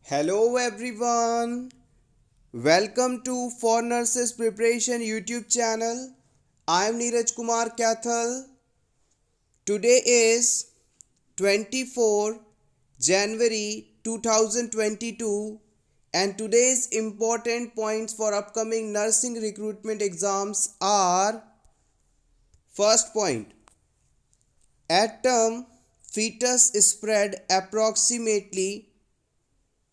Hello everyone. Welcome to For Nurses Preparation YouTube channel. I am Neeraj Kumar Kathal. Today is 24 January 2022 and today's important points for upcoming nursing recruitment exams are: first point, at term fetus spread approximately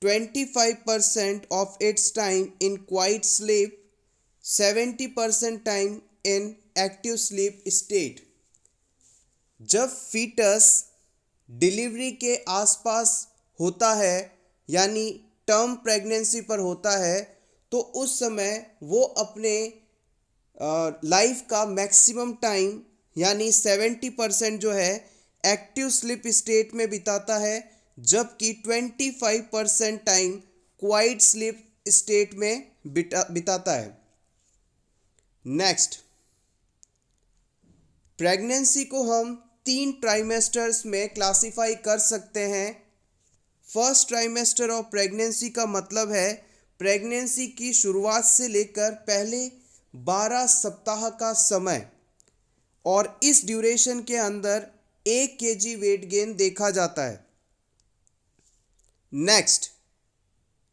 25% of its time in quiet sleep, 70% time in active sleep state. जब foetus delivery के आसपास होता है यानी term pregnancy पर होता है तो उस समय वो अपने लाइफ का मैक्सिमम टाइम यानी 70% जो है एक्टिव स्लीप स्टेट में बिताता है, जबकि 25% टाइम क्वाइट स्लीप स्टेट में बिताता है। नेक्स्ट, प्रेगनेंसी को हम 3 ट्राइमेस्टर्स में क्लासिफाई कर सकते हैं। फर्स्ट ट्राइमेस्टर ऑफ प्रेगनेंसी का मतलब है प्रेगनेंसी की शुरुआत से लेकर पहले 12 सप्ताह का समय, और इस ड्यूरेशन के अंदर 1 kg वेट गेन देखा जाता है। नेक्स्ट,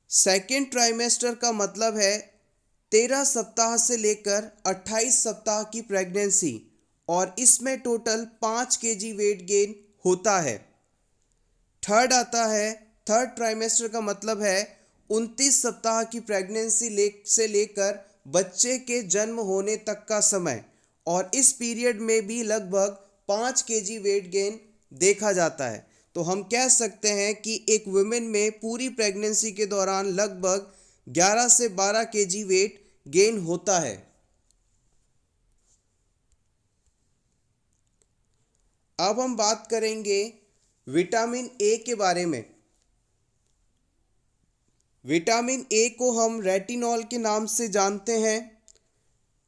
सेकेंड ट्राइमेस्टर का मतलब है 13 सप्ताह से लेकर 28 सप्ताह की प्रेगनेंसी, और इसमें टोटल 5 kg वेट गेन होता है। थर्ड आता है, थर्ड ट्राइमेस्टर का मतलब है 29 सप्ताह की प्रेगनेंसी से लेकर बच्चे के जन्म होने तक का समय, और इस पीरियड में भी लगभग 5 kg वेट गेन देखा जाता है। तो हम कह सकते हैं कि एक वुमेन में पूरी प्रेगनेंसी के दौरान लगभग 11 से 12 kg वेट गेन होता है। अब हम बात करेंगे विटामिन ए के बारे में। विटामिन ए को हम रेटिनॉल के नाम से जानते हैं।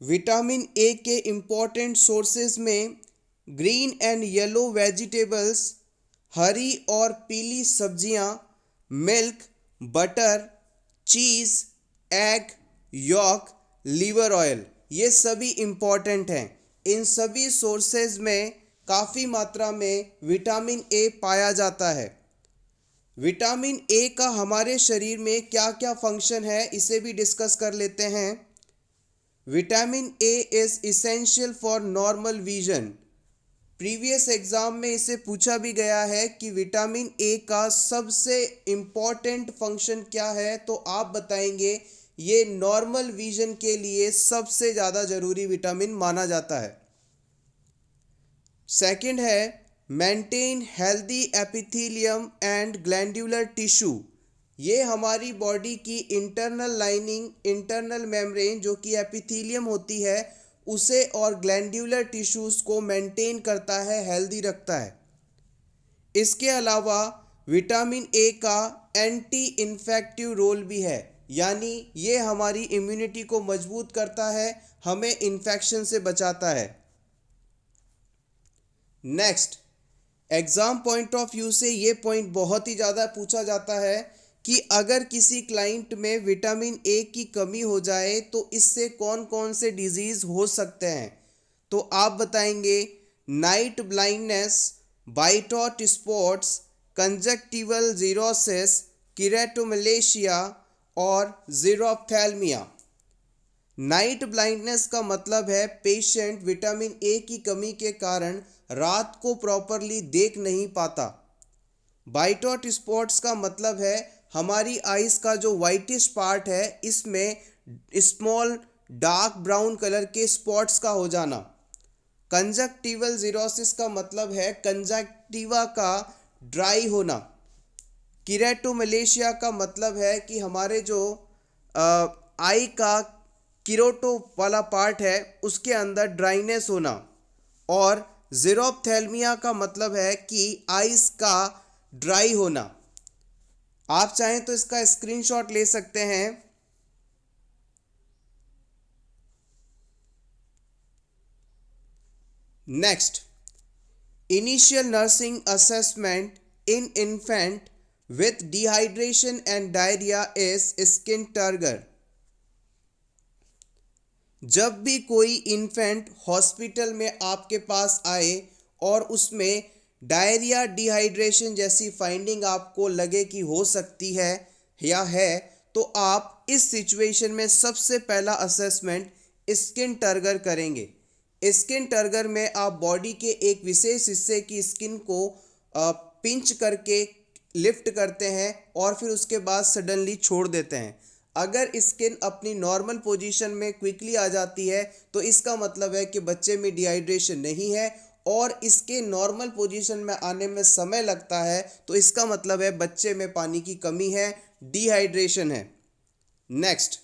विटामिन ए के इम्पॉर्टेंट सोर्सेज में ग्रीन एंड येलो वेजिटेबल्स, हरी और पीली सब्जियां, मिल्क, बटर, चीज़, एग, यॉक, लीवर ऑयल, ये सभी इम्पॉर्टेंट हैं। इन सभी सोर्सेज में काफ़ी मात्रा में विटामिन ए पाया जाता है। विटामिन ए का हमारे शरीर में क्या क्या फंक्शन है इसे भी डिस्कस कर लेते हैं। Vitamin A is essential for normal vision. Previous exam में इसे पूछा भी गया है कि विटामिन ए का सबसे इम्पॉर्टेंट फंक्शन क्या है, तो आप बताएंगे ये नॉर्मल विजन के लिए सबसे ज़्यादा ज़रूरी विटामिन माना जाता है। सेकंड है maintain healthy epithelium and glandular tissue. ये हमारी बॉडी की इंटरनल लाइनिंग, इंटरनल मेम्ब्रेन जो कि एपिथेलियम होती है उसे और ग्लैंडुलर टिश्यूज़ को मेंटेन करता है, हेल्दी रखता है। इसके अलावा विटामिन ए का एंटी इन्फेक्टिव रोल भी है, यानी ये हमारी इम्यूनिटी को मजबूत करता है, हमें इन्फेक्शन से बचाता है। Next, exam point of view से ये पॉइंट बहुत ही ज़्यादा पूछा जाता है कि अगर किसी क्लाइंट में विटामिन ए की कमी हो जाए तो इससे कौन कौन से डिजीज़ हो सकते हैं, तो आप बताएंगे night blindness, Bitot spots, कंजक्टिवल xerosis, कीरेटोमलेशिया और जीरोप्थेल्मिया। नाइट ब्लाइंडनेस का मतलब है पेशेंट विटामिन ए की कमी के कारण रात को प्रॉपरली देख नहीं पाता। बाइटॉट स्पॉट्स का मतलब है हमारी आइज़ का जो वाइटिश पार्ट है इसमें स्मॉल डार्क ब्राउन कलर के स्पॉट्स का हो जाना। कंजक्टिवल जीरोसिस का मतलब है कंजक्टिवा का ड्राई होना। कीरेटोमलेशिया का मतलब है कि हमारे जो आई का किरोटो वाला पार्ट है उसके अंदर ड्राइनेस होना। और जीरोप्थेल्मिया का मतलब है कि आइस का ड्राई होना। आप चाहें तो इसका स्क्रीनशॉट ले सकते हैं। Next, initial nursing assessment in infant with dehydration and diarrhea is skin turgor. जब भी कोई इन्फेंट हॉस्पिटल में आपके पास आए और उसमें डायरिया डिहाइड्रेशन जैसी फाइंडिंग आपको लगे कि हो सकती है या है, तो आप इस सिचुएशन में सबसे पहला असेसमेंट स्किन टर्गर करेंगे। स्किन टर्गर में आप बॉडी के एक विशेष हिस्से की स्किन को पिंच करके लिफ्ट करते हैं और फिर उसके बाद सडनली छोड़ देते हैं। अगर स्किन अपनी नॉर्मल पोजीशन में क्विकली आ जाती है तो इसका मतलब है कि बच्चे में डिहाइड्रेशन नहीं है, और इसके नॉर्मल पोजीशन में आने में समय लगता है तो इसका मतलब है बच्चे में पानी की कमी है, डिहाइड्रेशन है। Next,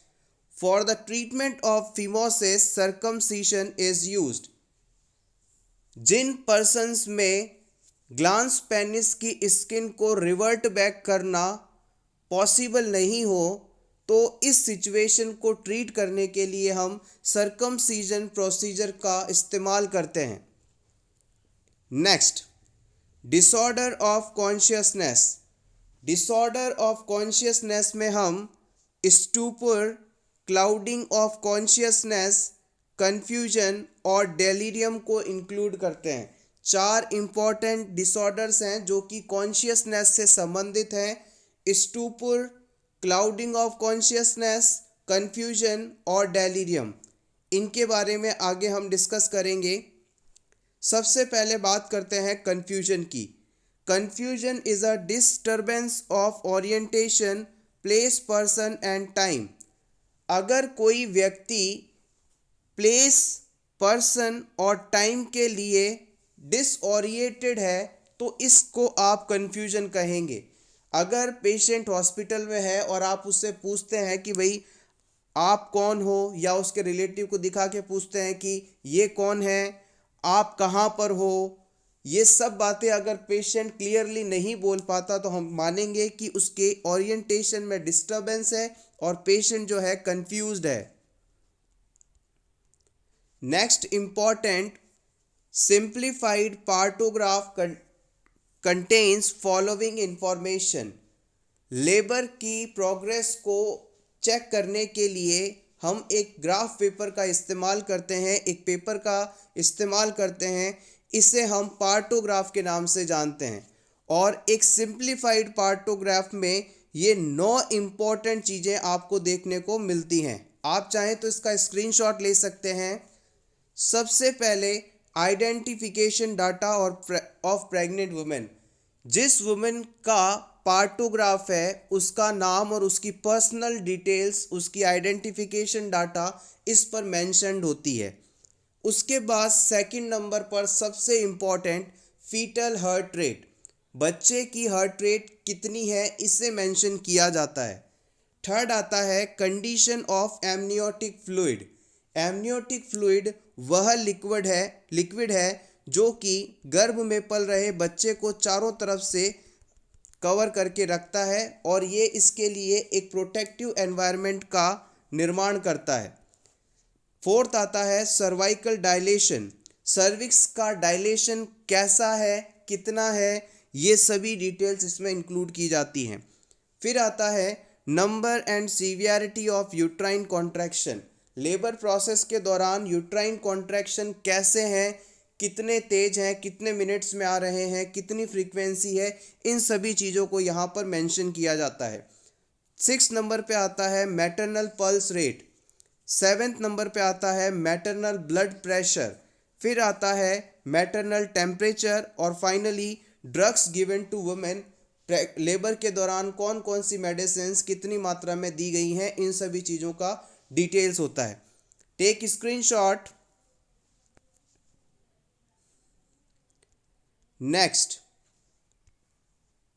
for the treatment of phimosis circumcision is used. जिन पर्सन्स में ग्लांस पेनिस की स्किन को रिवर्ट बैक करना पॉसिबल नहीं हो तो इस सिचुएशन को ट्रीट करने के लिए हम सर्कमसीजन प्रोसीजर का इस्तेमाल करते हैं। Next, disorder of consciousness. Disorder of consciousness में हम stupor, clouding of consciousness, confusion और डेलीरियम को इंक्लूड करते हैं। 4 इंपॉर्टेंट डिसऑर्डर्स हैं जो कि कॉन्शियसनेस से संबंधित हैं: stupor, clouding of consciousness, confusion और डेलीरियम। इनके बारे में आगे हम डिस्कस करेंगे। सबसे पहले बात करते हैं कन्फ्यूजन की। Confusion is a disturbance of orientation, place, person and time. अगर कोई व्यक्ति प्लेस, पर्सन और टाइम के लिए डिसओरिएटेड है तो इसको आप कन्फ्यूजन कहेंगे। अगर पेशेंट हॉस्पिटल में है और आप उससे पूछते हैं कि भाई आप कौन हो, या उसके रिलेटिव को दिखा के पूछते हैं कि ये कौन है, आप कहाँ पर हो, ये सब बातें अगर पेशेंट क्लियरली नहीं बोल पाता तो हम मानेंगे कि उसके ओरिएंटेशन में डिस्टर्बेंस है और पेशेंट जो है कंफ्यूज्ड है। Next important, simplified partograph contains following information. Labour की प्रोग्रेस को चेक करने के लिए हम एक ग्राफ पेपर का इस्तेमाल करते हैं, एक पेपर का इस्तेमाल करते हैं। इसे हम पार्टोग्राफ के नाम से जानते हैं। और एक सिंप्लीफाइड पार्टोग्राफ में ये 9 इम्पॉर्टेंट चीज़ें आपको देखने को मिलती हैं। आप चाहें तो इसका स्क्रीनशॉट ले सकते हैं। सबसे पहले identification data of pregnant women. जिस वुमेन का पार्टोग्राफ है उसका नाम और उसकी पर्सनल डिटेल्स, उसकी आइडेंटिफिकेशन डाटा इस पर मेंशन्ड होती है। उसके बाद सेकंड नंबर पर सबसे इम्पॉर्टेंट फीटल हार्ट रेट, बच्चे की हार्ट रेट कितनी है इसे मेंशन किया जाता है। थर्ड आता है condition of amniotic fluid. Amniotic fluid वह लिक्विड है जो कि गर्भ में पल रहे बच्चे को चारों तरफ से कवर करके रखता है और ये इसके लिए एक प्रोटेक्टिव एनवायरनमेंट का निर्माण करता है। फोर्थ आता है सर्वाइकल डायलेशन। सर्विक्स का डायलेशन कैसा है, कितना है, ये सभी डिटेल्स इसमें इंक्लूड की जाती हैं। फिर आता है number and severity of uterine contraction. Labour process के दौरान यूट्राइन कॉन्ट्रैक्शन कैसे हैं, कितने तेज हैं, कितने मिनट्स में आ रहे हैं, कितनी फ्रीक्वेंसी है, इन सभी चीज़ों को यहाँ पर मेंशन किया जाता है। 6 नंबर पे आता है maternal pulse rate. 7th number पे आता है मैटरनल ब्लड प्रेशर। फिर आता है मैटरनल टेम्परेचर और finally drugs given to women. Labour के दौरान कौन कौन सी मेडिसिन्स कितनी मात्रा में दी गई हैं, इन सभी चीज़ों का डिटेल्स होता है। Take screenshot. Next,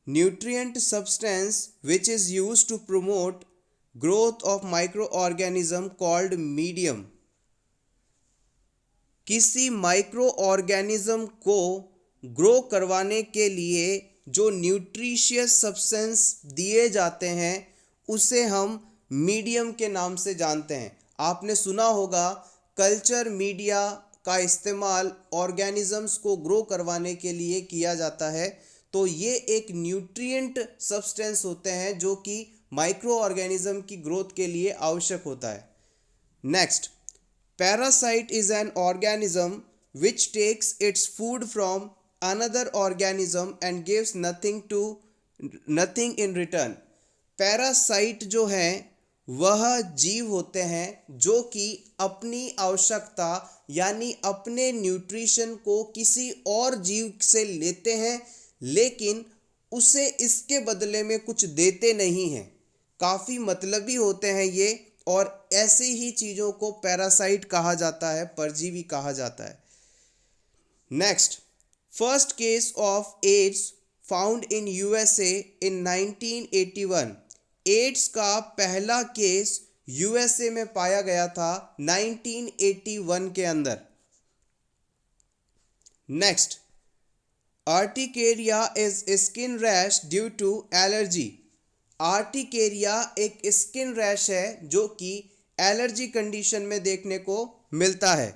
nutrient substance which is used to promote growth of microorganism called medium। किसी माइक्रो ऑर्गेनिज्म को ग्रो करवाने के लिए जो न्यूट्रिशियस सब्सटेंस दिए जाते हैं उसे हम मीडियम के नाम से जानते हैं। आपने सुना होगा कल्चर मीडिया का इस्तेमाल ऑर्गेनिजम्स को ग्रो करवाने के लिए किया जाता है। तो ये एक न्यूट्रिएंट सब्सटेंस होते हैं जो कि माइक्रो ऑर्गेनिज्म की ग्रोथ के लिए आवश्यक होता है। Next, parasite is an organism which takes its food from another organism and gives nothing in return। Parasite जो हैं वह जीव होते हैं जो कि अपनी आवश्यकता यानी अपने न्यूट्रिशन को किसी और जीव से लेते हैं, लेकिन उसे इसके बदले में कुछ देते नहीं हैं। काफ़ी मतलबी होते हैं ये, और ऐसी ही चीज़ों को पैरासाइट कहा जाता है, परजीवी कहा जाता है। Next, first case of AIDS found in USA in 1981। AIDS का पहला केस यूएसए में पाया गया था 1981 के अंदर। Next, urticaria is skin rash due to allergy. Urticaria एक स्किन रैश है जो कि एलर्जी कंडीशन में देखने को मिलता है।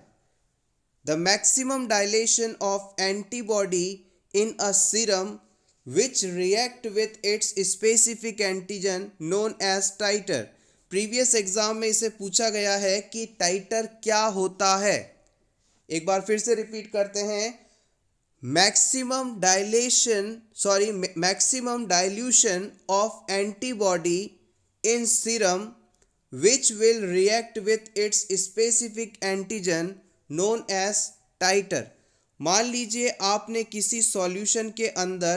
The maximum dilation of antibody in a serum which react with its specific antigen known as titer। Previous exam में इसे पूछा गया है कि टाइटर क्या होता है। एक बार फिर से रिपीट करते हैं, maximum dilution of antibody in serum which will react with its specific antigen known as titer। मान लीजिए आपने किसी सॉल्यूशन के अंदर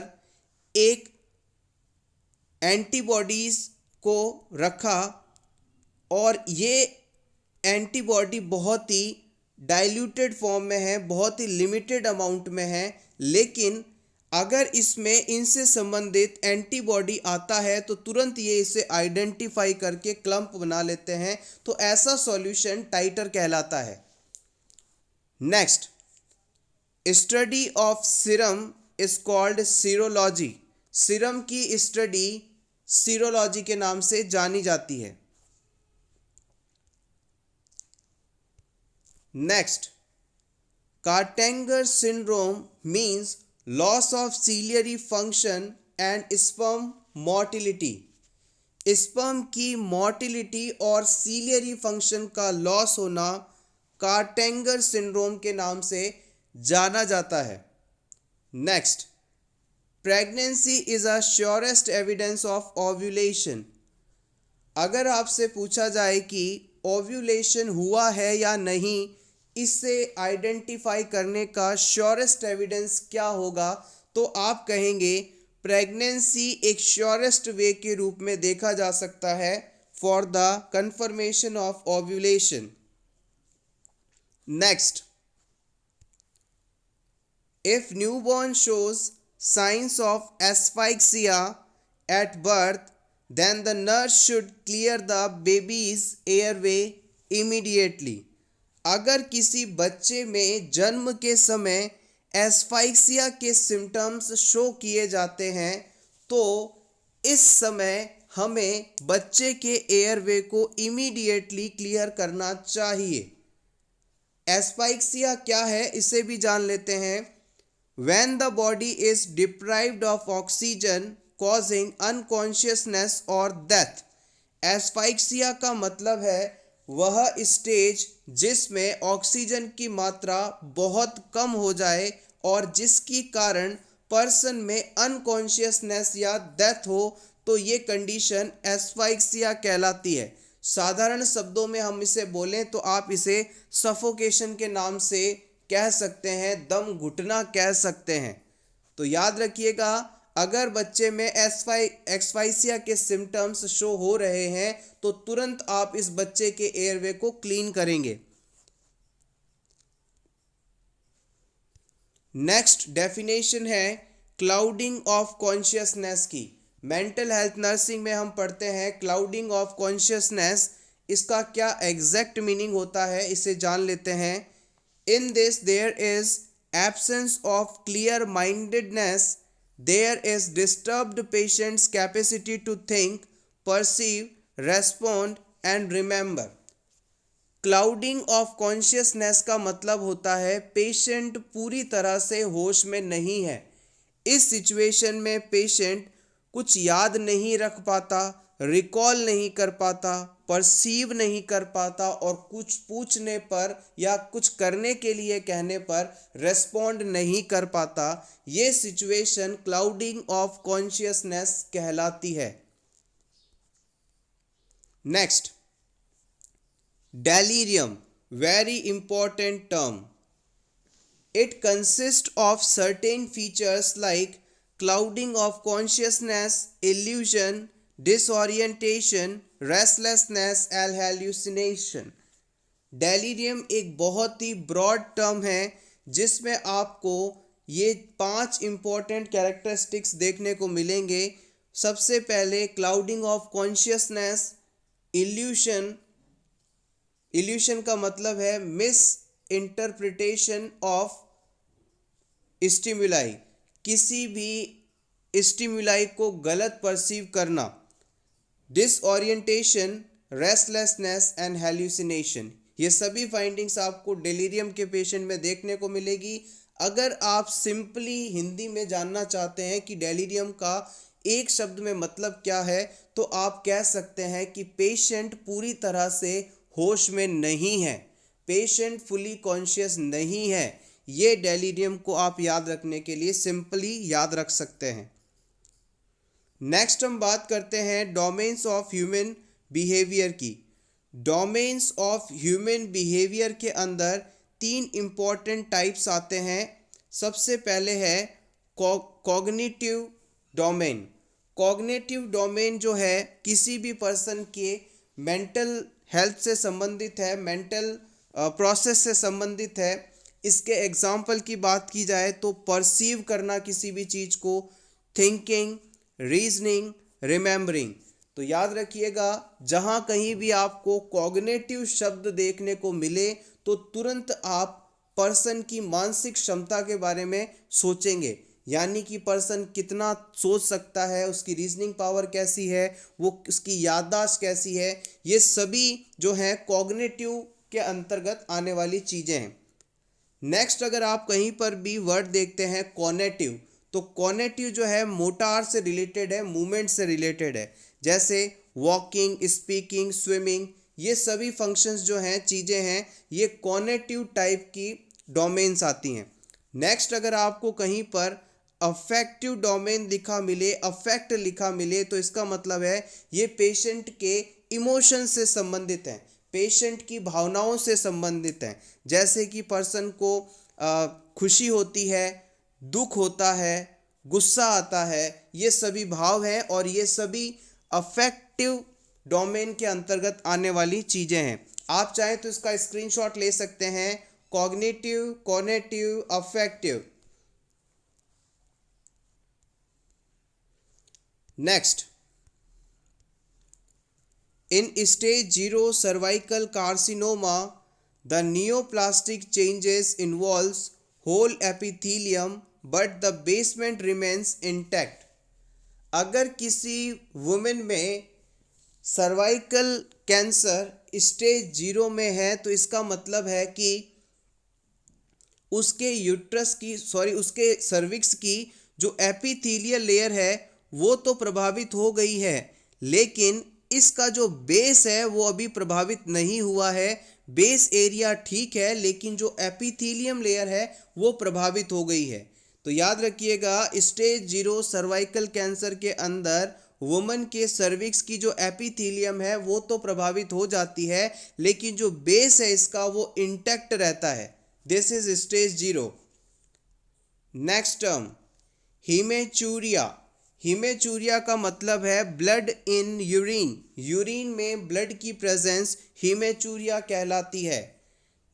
एक एंटीबॉडीज को रखा और ये एंटीबॉडी बहुत ही डाइल्यूटेड फॉर्म में है, बहुत ही लिमिटेड अमाउंट में है, लेकिन अगर इसमें इनसे संबंधित एंटीबॉडी आता है तो तुरंत ये इसे आइडेंटिफाई करके क्लम्प बना लेते हैं, तो ऐसा सॉल्यूशन टाइटर कहलाता है। Next, study of serum is called serology. Serum की स्टडी सीरोलॉजी के नाम से जानी जाती है। Next, Kartagener syndrome means loss of ciliary function and sperm motility. Sperm की मोटिलिटी और सीलियरी फंक्शन का लॉस होना कार्टेंगर सिंड्रोम के नाम से जाना जाता है। Next, pregnancy is a surest evidence of ovulation. अगर आपसे पूछा जाए कि ओव्यूलेशन हुआ है या नहीं, इससे आइडेंटिफाई करने का श्योरेस्ट एविडेंस क्या होगा, तो आप कहेंगे प्रेगनेंसी एक श्योरेस्ट वे के रूप में देखा जा सकता है for the confirmation of ovulation. Next, if newborn shows signs of asphyxia at birth, then the nurse should clear the baby's airway immediately। अगर किसी बच्चे में जन्म के समय एस्फाइक्सिया के सिम्टम्स शो किए जाते हैं तो इस समय हमें बच्चे के एयरवे को इमीडिएटली क्लियर करना चाहिए। एस्फाइक्सिया क्या है इसे भी जान लेते हैं। When the body is deprived of oxygen causing unconsciousness or death। एस्फाइक्सिया का मतलब है वह स्टेज जिसमें ऑक्सीजन की मात्रा बहुत कम हो जाए और जिसकी कारण पर्सन में अनकॉन्शियसनेस या डेथ हो, तो ये कंडीशन एस्फाइक्सिया कहलाती है। साधारण शब्दों में हम इसे बोलें तो आप इसे सफोकेशन के नाम से कह सकते हैं, दम घुटना कह सकते हैं। तो याद रखिएगा, अगर बच्चे में एस्फाइक्सिया के सिम्टम्स शो हो रहे हैं तो तुरंत आप इस बच्चे के एयरवे को क्लीन करेंगे। नेक्स्ट डेफिनेशन है क्लाउडिंग ऑफ कॉन्शियसनेस की। मेंटल हेल्थ नर्सिंग में हम पढ़ते हैं क्लाउडिंग ऑफ कॉन्शियसनेस। इसका क्या एग्जैक्ट मीनिंग होता है इसे जान लेते हैं। In this there is absence of clear mindedness, there is disturbed patient's capacity to think, perceive, respond and remember। Clouding of consciousness का मतलब होता है पेशेंट पूरी तरह से होश में नहीं है। इस सिचुएशन में पेशेंट कुछ याद नहीं रख पाता, रिकॉल नहीं कर पाता, परसीव नहीं कर पाता और कुछ पूछने पर या कुछ करने के लिए कहने पर रेस्पॉन्ड नहीं कर पाता। ये सिचुएशन क्लाउडिंग ऑफ कॉन्शियसनेस कहलाती है। Next, delirium, very important term. It consists of certain features like clouding of consciousness, illusion, disorientation, restlessness and hallucination. Delirium एक बहुत ही ब्रॉड टर्म है जिसमें आपको ये 5 इम्पॉर्टेंट कैरेक्टरिस्टिक्स देखने को मिलेंगे। सबसे पहले क्लाउडिंग ऑफ कॉन्शियसनेस, इल्यूशन का मतलब है मिस इंटरप्रिटेशन ऑफ स्टिमुलाई, किसी भी स्टिमुलाई को गलत परसीव करना। डिसओरिएंटेशन, रेस्टलेसनेस एंड हेल्यूसिनेशन, ये सभी फाइंडिंग्स आपको डेलीरियम के पेशेंट में देखने को मिलेगी। अगर आप सिंपली हिंदी में जानना चाहते हैं कि डेलीरियम का एक शब्द में मतलब क्या है, तो आप कह सकते हैं कि पेशेंट पूरी तरह से होश में नहीं है, पेशेंट फुली कॉन्शियस नहीं है। ये डेलीरियम को आप याद रखने के लिए सिंपली याद रख सकते हैं। नेक्स्ट हम बात करते हैं डोमेन्स ऑफ ह्यूमन बिहेवियर की। डोमेन्स ऑफ ह्यूमन बिहेवियर के अंदर 3 इम्पॉर्टेंट टाइप्स आते हैं। सबसे पहले है कॉग्निटिव डोमेन। कॉग्निटिव डोमेन जो है किसी भी पर्सन के मेंटल हेल्थ से संबंधित है, मेंटल प्रोसेस से संबंधित है। इसके एग्जाम्पल की बात की जाए तो परसीव करना किसी भी चीज़ को, थिंकिंग, रीजनिंग, रिमेंबरिंग। तो याद रखिएगा, जहाँ कहीं भी आपको कॉग्निटिव शब्द देखने को मिले तो तुरंत आप पर्सन की मानसिक क्षमता के बारे में सोचेंगे, यानी कि पर्सन कितना सोच सकता है, उसकी रीजनिंग पावर कैसी है, वो उसकी याददाश्त कैसी है। ये सभी जो हैं कॉग्निटिव के अंतर्गत आने वाली चीज़ें हैं। नेक्स्ट, अगर आप कहीं पर भी वर्ड देखते हैं कॉग्निटिव, तो कॉग्निटिव जो है मोटार से रिलेटेड है, मूवमेंट से रिलेटेड है। जैसे वॉकिंग, स्पीकिंग, स्विमिंग, ये सभी फंक्शंस जो हैं, चीज़ें हैं, ये कॉग्निटिव टाइप की डोमेन्स आती हैं। नेक्स्ट, अगर आपको कहीं पर अफेक्टिव डोमेन लिखा मिले, अफेक्ट लिखा मिले, तो इसका मतलब है ये पेशेंट के इमोशन से संबंधित है, पेशेंट की भावनाओं से संबंधित है। जैसे कि पर्सन को खुशी होती है, दुख होता है, गुस्सा आता है, ये सभी भाव हैं और ये सभी अफेक्टिव डोमेन के अंतर्गत आने वाली चीज़ें हैं। आप चाहें तो इसका स्क्रीनशॉट ले सकते हैं, cognitive, cognitive, affective. Next, in stage 0 cervical carcinoma, the neoplastic changes involves whole epithelium but the basement remains intact. अगर किसी वुमेन में सर्वाइकल कैंसर स्टेज 0 में है तो इसका मतलब है कि उसके उसके सर्विक्स की जो एपिथेलियल लेयर है वो तो प्रभावित हो गई है, लेकिन इसका जो बेस है वो अभी प्रभावित नहीं हुआ है। बेस एरिया ठीक है, लेकिन जो एपिथेलियम लेयर है वो प्रभावित हो गई है। तो याद रखिएगा, स्टेज 0 सर्वाइकल कैंसर के अंदर वुमन के सर्विक्स की जो एपिथेलियम है वो तो प्रभावित हो जाती है, लेकिन जो बेस है इसका वो इंटैक्ट रहता है। This is stage 0। Next term, haematuria. Haematuria का मतलब है ब्लड इन यूरिन, यूरिन में ब्लड की प्रेजेंस हीमेचूरिया कहलाती है।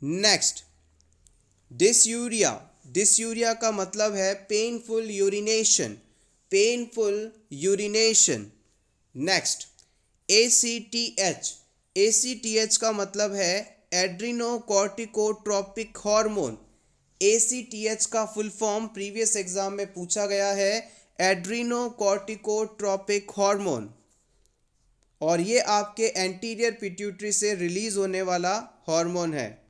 Next, dysuria. डिसयूरिया का मतलब है painful urination, painful urination. Next, ACTH। ACTH का मतलब है एड्रीनोकॉर्टिकोट्रोपिक हार्मोन। ACTH का फुल फॉर्म प्रीवियस एग्जाम में पूछा गया है, एड्रीनोकॉर्टिकोट्रोपिक हार्मोन, और ये आपके एंटीरियर पिट्यूटरी से रिलीज होने वाला हार्मोन है।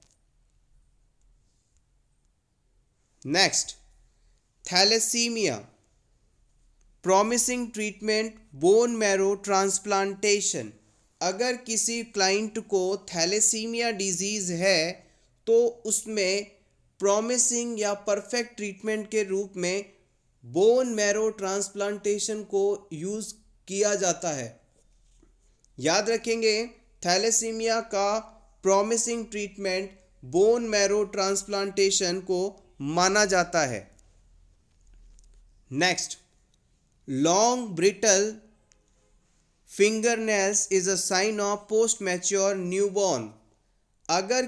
Next, thalassaemia. Promising treatment bone marrow transplantation. अगर किसी क्लाइंट को थैलेसीमिया डिजीज़ है तो उसमें प्रॉमिसिंग या परफेक्ट ट्रीटमेंट के रूप में बोन मैरो ट्रांसप्लांटेशन को यूज़ किया जाता है। याद रखेंगे, थैलेसीमिया का promising treatment bone marrow transplantation को माना जाता है। Next, long brittle fingernails is a sign of post mature newborn. अगर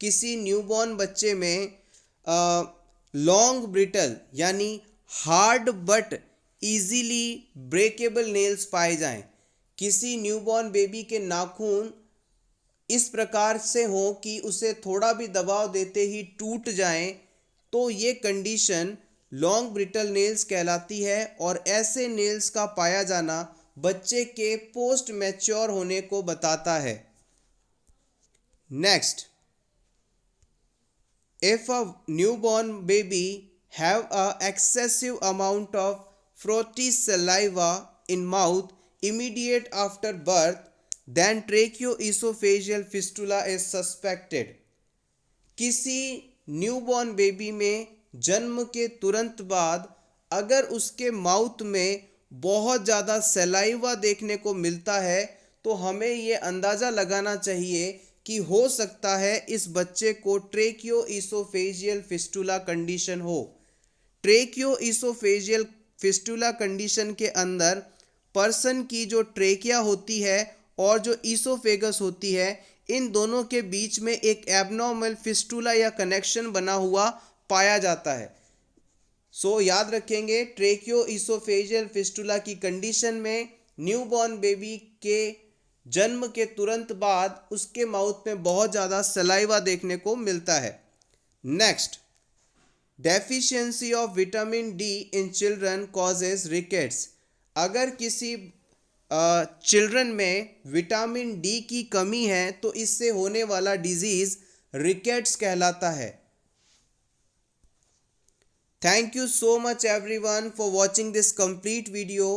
किसी न्यूबॉर्न बच्चे में लॉन्ग ब्रिटल यानी hard but easily breakable nails पाए जाएं, किसी न्यूबॉर्न बेबी के नाखून इस प्रकार से हो कि उसे थोड़ा भी दबाव देते ही टूट जाएं, तो ये कंडीशन लॉन्ग ब्रिटल नेल्स कहलाती है और ऐसे नेल्स का पाया जाना बच्चे के पोस्ट मैच्योर होने को बताता है। Next, if a newborn baby have a excessive amount of frothy saliva in mouth immediate after birth, then tracheoesophageal fistula is suspected। किसी न्यूबॉर्न बेबी में जन्म के तुरंत बाद अगर उसके माउथ में बहुत ज़्यादा सलाइवा देखने को मिलता है तो हमें ये अंदाज़ा लगाना चाहिए कि हो सकता है इस बच्चे को ट्रेकियोइसोफेजियल फिस्टुला कंडीशन हो। ट्रेकियोइसोफेजियल फिस्टुला कंडीशन के अंदर पर्सन की जो ट्रेकिया होती है और जो ईसोफेगस होती है, इन दोनों के बीच में एक एबनॉर्मल फिस्टुला या कनेक्शन बना हुआ पाया जाता है। सो याद रखेंगे, ट्रेकियोइसोफेजियल फिस्टुला की कंडीशन में न्यूबॉर्न बेबी के जन्म के तुरंत बाद उसके माउथ में बहुत ज़्यादा सलाइवा देखने को मिलता है। Next, deficiency of vitamin D in children causes rickets. अगर किसी चिल्ड्रन में विटामिन डी की कमी है तो इससे होने वाला डिजीज रिकेट्स कहलाता है। Thank you so much everyone for watching this complete video.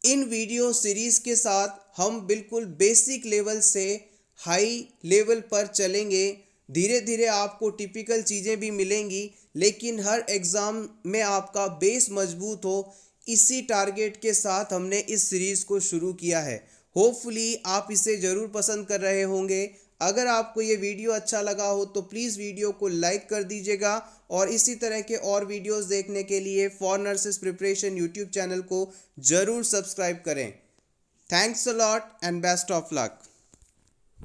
In video series के साथ हम बिल्कुल बेसिक लेवल से हाई लेवल पर चलेंगे। धीरे धीरे आपको टिपिकल चीज़ें भी मिलेंगी, लेकिन हर एग्ज़ाम में आपका बेस मजबूत हो, इसी टारगेट के साथ हमने इस सीरीज़ को शुरू किया है। होपफुली आप इसे ज़रूर पसंद कर रहे होंगे। अगर आपको ये वीडियो अच्छा लगा हो तो प्लीज़ वीडियो को लाइक कर दीजिएगा और इसी तरह के और वीडियोस देखने के लिए for nurses preparation YouTube channel को ज़रूर सब्सक्राइब करें। Thanks a lot and best of luck.